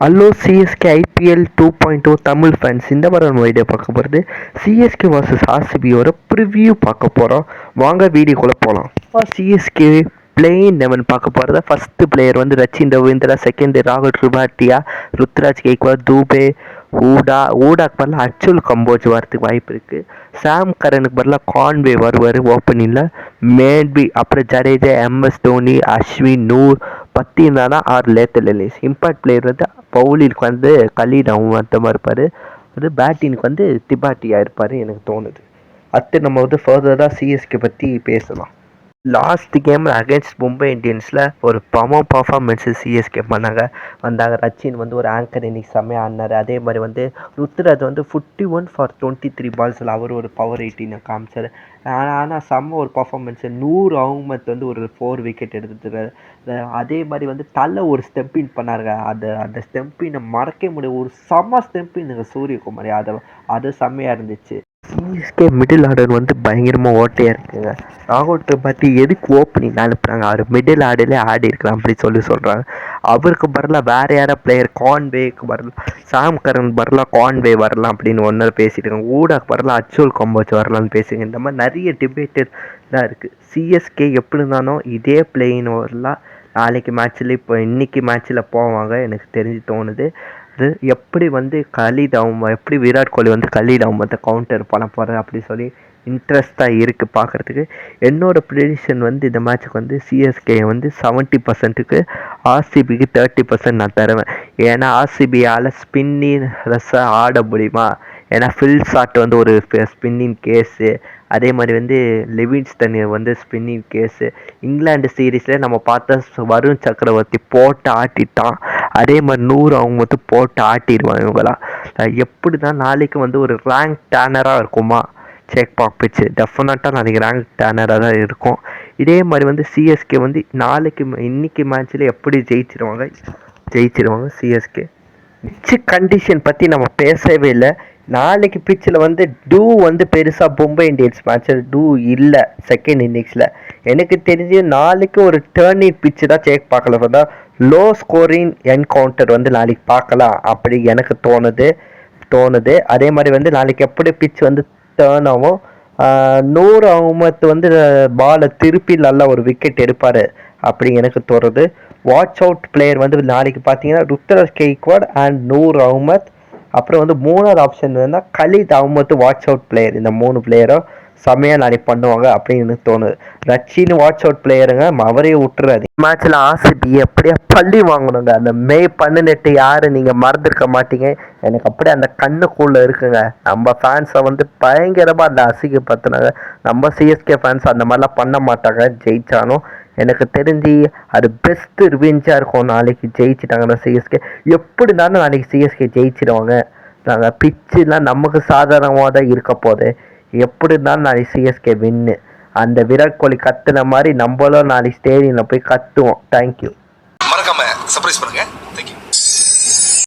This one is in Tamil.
Hello CSK IPL 2.0 Tamil fans. இந்த வாரம் நம்ம வீடியோ பார்க்க போகிறது சிஎஸ்கே vs ஆர்சிபியோட ப்ரிவ்யூ பார்க்க போகிறோம். வாங்க வீடியோக்குள்ளே போகலாம். சிஎஸ்கே பிளேயிங் 11 பார்க்க போகிறத ஃபஸ்ட்டு பிளேயர் வந்து ரச்சின் ரவீந்திரா, செகண்ட் ராகுல் திரிபாட்டியா, ருத்ராஜ் கெய்க்வாட், தூபே, ஊடாக்கு பதிலாக அச்சுல் கம்போஜ் வரதுக்கு வாய்ப்பு இருக்குது. சாம் கரனுக்கு பதிலாக கான்வே வருவார் ஓப்பனிங்கில். மேபி அப்புறம் ஜடேஜா, எம்எஸ் தோனி, அஸ்வின், நூர், பத்தினானா ஆர் லேத்தல் எலிஸ். இம்பாக்ட் பிளேயர் வந்து பவுலிற்கு வந்து கலீல் அஹ்மதமாக இருப்பார். அது பேட்டிங்க்கு வந்து திபாட்டியாக இருப்பார் எனக்கு தோணுது. அடுத்து நம்ம வந்து ஃபர்தராக சிஎஸ்கே பற்றி பேசலாம். லாஸ்ட் கேமில் அகேன்ஸ்ட் மும்பை இந்தியன்ஸில் ஒரு பர்ஃபார்மன்ஸு சிஎஸ்கே வந்தாங்க. ரச்சின் வந்து ஒரு ஆங்கர் இன்னிங்ஸ் செம்மையாக ஆடினார். அதே மாதிரி வந்து ருத்ராஜ் வந்து 51 ஃபார் 23 பால்ஸில் அவர் ஒரு பவர் 18 காமிச்சார். ஆனால் செம்ம ஒரு பர்ஃபார்மன்ஸு. நூர் அஹ்மத் வந்து ஒரு 4 விக்கெட் எடுத்துருக்காரு. அதே மாதிரி வந்து தலை ஒரு ஸ்டெம்பின் பண்ணாருங்க. அந்த ஸ்டெம்பினை மறக்க முடியும். ஒரு செம்ம ஸ்டெம்பின் சூரியகுமாரி, அது செம்மையாக இருந்துச்சு. சிஎஸ்கே மிடில் ஆர்டர் வந்து பயங்கரமாக ஓட்டையாக இருக்குங்க. ராகுல் திரிபாட்டி எதுக்கு ஓப்பனிங் அனுப்புகிறாங்க? அவர் மிடில் ஆர்டர்லேயே ஆடி இருக்கலாம் அப்படி சொல்கிறாங்க. அவருக்கு பதிலாக வேறு யாரா பிளேயர் கான்வேக்கு வரலாம், சாம் கரன் பதிலாக கான்வே வரலாம் அப்படின்னு ஒன்று பேசிட்டு இருக்காங்க. ஊடாக்கு பதிலாக அச்சுல் கம்போச் வரலாம்னு பேசுங்க. இந்த மாதிரி நிறைய டிபேட்டட் தான் இருக்குது. சிஎஸ்கே எப்படி இருந்தாலும் இதே பிளேயிங் வரலாம் நாளைக்கு மேட்ச்சில், இப்போ இன்றைக்கி மேட்ச்சில் போவாங்க எனக்கு தெரிஞ்சு தோணுது. அது எப்படி வந்து எப்படி விராட் கோலி வந்து கலீல் அஹ்மத்தை கவுண்டர் பண்ண போகிறார் அப்படி சொல்லி இன்ட்ரெஸ்ட்டாக இருக்குது பார்க்குறதுக்கு. என்னோடய ப்ரெடிக்ஷன் வந்து இந்த மேட்ச்சுக்கு வந்து சிஎஸ்கே வந்து 70%க்கு, ஆர்சிபிக்கு 30% நான் தருவேன். ஏன்னா ஆர்சிபியால் ஸ்பின்னிங் ரஸ்ஸை ஆட முடியுமா? ஏன்னா ஃபில் ஷாட் வந்து ஒரு ஸ்பின்னிங் கேஸு. அதே மாதிரி வந்து லிவிங்ஸ்டன் வந்து ஸ்பின்னிங் கேஸு. இங்கிலாந்து சீரீஸில் நம்ம பார்த்தா வருண் சக்கரவர்த்தி போட்டு ஆட்டிட்டான். அதே மாதிரி நூறு அவங்க மட்டும் போட்டு ஆட்டிடுவாங்க இவங்களாம். எப்படி தான் நாளைக்கு வந்து ஒரு ரேங்க் டேனராக இருக்குமா செக் பிச்சு? டெஃபினட்டாக நாளைக்கு ரேங்க் டேனராக தான் இருக்கும். இதே மாதிரி வந்து சிஎஸ்கே வந்து இன்னைக்கு மேட்ச்சில் எப்படி ஜெயிச்சிருவாங்க சிஎஸ்கே. பிச்சு கண்டிஷன் பற்றி நம்ம பேசவே இல்லை. நாளைக்கு பிச்சில் வந்து வந்து பெருசாக மும்பை இந்தியன்ஸ் மேட்ச்சில் இல்லை செகண்ட் இன்னிங்ஸில். எனக்கு தெரிஞ்சு நாளைக்கு ஒரு டர்னிங் பிச்சு தான் செக் பார்க்கலாம். தான் லோ ஸ்கோரிங் என்கவுண்டர் வந்து நாளைக்கு பார்க்கலாம் அப்படி எனக்கு தோணுது. அதே மாதிரி வந்து நாளைக்கு எப்படி பிச் வந்து டேர்ன் ஆகும். நூறு அஹ்மத் வந்து பாலை திருப்பி நல்லா ஒரு விக்கெட் எடுப்பார் அப்படி எனக்கு தோணுது. வாட்ச் அவுட் பிளேயர் வந்து நாளைக்கு பார்த்தீங்கன்னா ருத்ராஜ் கெய்க்வாட் அண்ட் நூர் அஹ்மத். அப்புறம் வந்து மூணாவது ஆப்ஷன் வந்து Khaleel Ahmed watch out player. இந்த 3 பிளேயரும் செம்மையாக நாளைக்கு பண்ணுவாங்க அப்படின்னு எனக்கு தோணுது. ரச்சின் வாட்ச் அவுட் பிளேயருங்க, அவரே விட்டுறாது. மேட்ச்சில் ஆர்சிபி எப்படியா பள்ளி வாங்கணுங்க. அந்த மே 18 யாரு நீங்கள் மறந்துருக்க மாட்டீங்க. எனக்கு அப்படியே அந்த கண்ணுக்குள்ளே இருக்குங்க. நம்ம ஃபேன்ஸை வந்து பயங்கரமாக அந்த அசிங்கப்படுத்தினாங்க. நம்ம சிஎஸ்கே ஃபேன்ஸ் அந்த மாதிரிலாம் பண்ண மாட்டாங்க ஜெயிச்சாலும். எனக்கு தெரிஞ்சு அது பெஸ்ட்டு ரிவெஞ்சாக இருக்கும் நாளைக்கு ஜெயிச்சிட்டாங்கன்னா சிஎஸ்கே. எப்படி இருந்தாலும் நாளைக்கு சிஎஸ்கே ஜெயிச்சிடுவாங்க. நாங்கள் பிச்சுலாம் நமக்கு சாதாரணமாக தான் இருக்க போகுது. எப்படி இருந்தாலும் நாளைக்கு சிஎஸ்கே வின்னு. அந்த விராட் கோலி கத்துன மாதிரி நம்மளும் நாளைக்கு ஸ்டேடியமில் போய் கத்துவோம். தேங்க்யூ. மறக்காம சர்ப்ரைஸ் பண்ணுங்க.